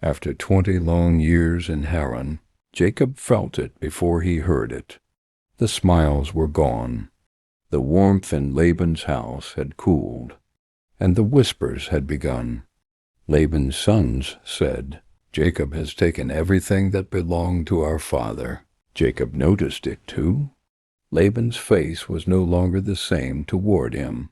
After 20 long years in Haran, Jacob felt it before he heard it. The smiles were gone. The warmth in Laban's house had cooled, and the whispers had begun. Laban's sons said, "Jacob has taken everything that belonged to our father." Jacob noticed it too. Laban's face was no longer the same toward him.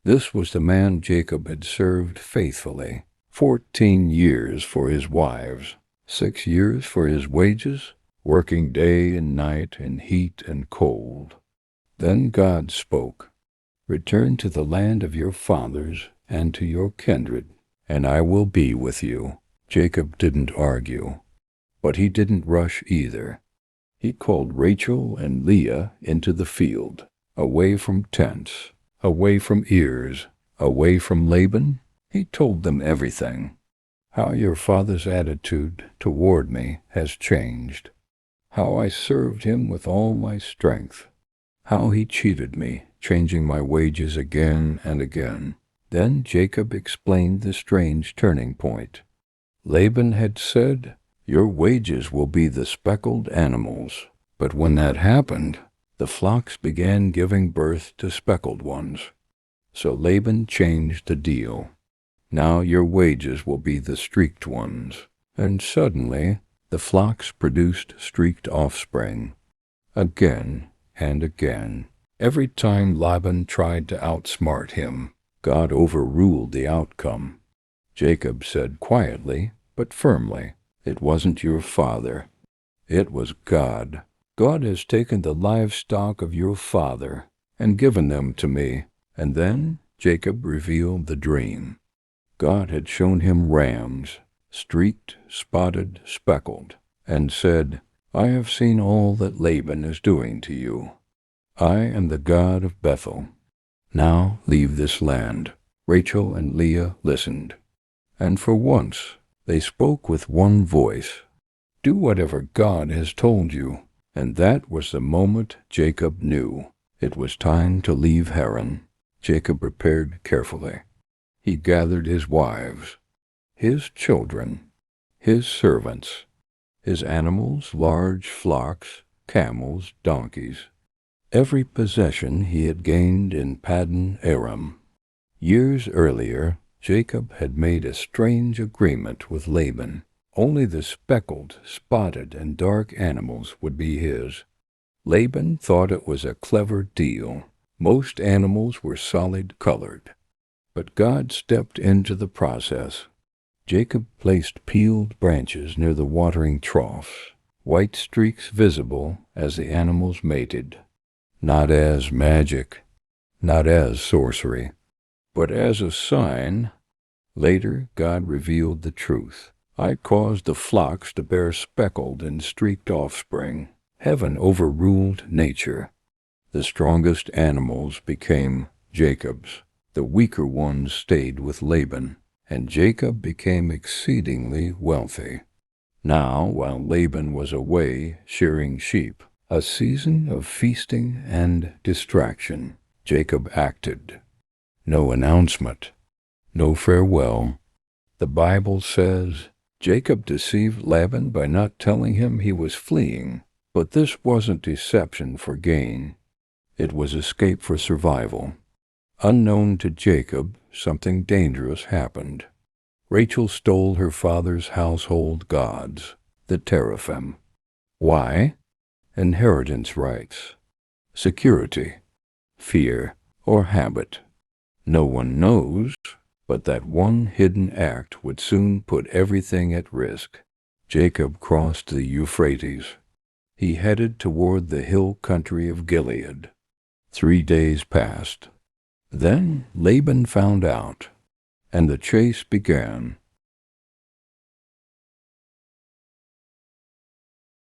This was the man Jacob had served faithfully. 14 years for his wives, 6 years for his wages, working day and night in heat and cold. Then God spoke, "Return to the land of your fathers and to your kindred, and I will be with you." Jacob didn't argue, but he didn't rush either. He called Rachel and Leah into the field, away from tents, away from ears, away from Laban. He told them everything. How your father's attitude toward me has changed. How I served him with all my strength. How he cheated me, changing my wages again and again. Then Jacob explained the strange turning point. Laban had said, "Your wages will be the speckled animals." But when that happened, the flocks began giving birth to speckled ones. So Laban changed the deal. "Now your wages will be the streaked ones." And suddenly the flocks produced streaked offspring. Again and again. Every time Laban tried to outsmart him, God overruled the outcome. Jacob said quietly but firmly, "It wasn't your father. It was God. God has taken the livestock of your father and given them to me." And then Jacob revealed the dream. God had shown him rams, streaked, spotted, speckled, and said, "I have seen all that Laban is doing to you. I am the God of Bethel. Now leave this land." Rachel and Leah listened, and for once they spoke with one voice. "Do whatever God has told you." And that was the moment Jacob knew. It was time to leave Haran. Jacob prepared carefully. He gathered his wives, his children, his servants, his animals, large flocks, camels, donkeys, every possession he had gained in Paddan Aram. Years earlier, Jacob had made a strange agreement with Laban. Only the speckled, spotted, and dark animals would be his. Laban thought it was a clever deal. Most animals were solid-colored. But God stepped into the process. Jacob placed peeled branches near the watering troughs, white streaks visible as the animals mated. Not as magic, not as sorcery, but as a sign. Later, God revealed the truth. "I caused the flocks to bear speckled and streaked offspring." Heaven overruled nature. The strongest animals became Jacob's. The weaker ones stayed with Laban, and Jacob became exceedingly wealthy. Now, while Laban was away shearing sheep, a season of feasting and distraction, Jacob acted. No announcement, no farewell. The Bible says, Jacob deceived Laban by not telling him he was fleeing, but this wasn't deception for gain. It was escape for survival. Unknown to Jacob, something dangerous happened. Rachel stole her father's household gods, the teraphim. Why? Inheritance rights, security, fear, or habit. No one knows, but that one hidden act would soon put everything at risk. Jacob crossed the Euphrates. He headed toward the hill country of Gilead. 3 days passed. Then Laban found out, and the chase began.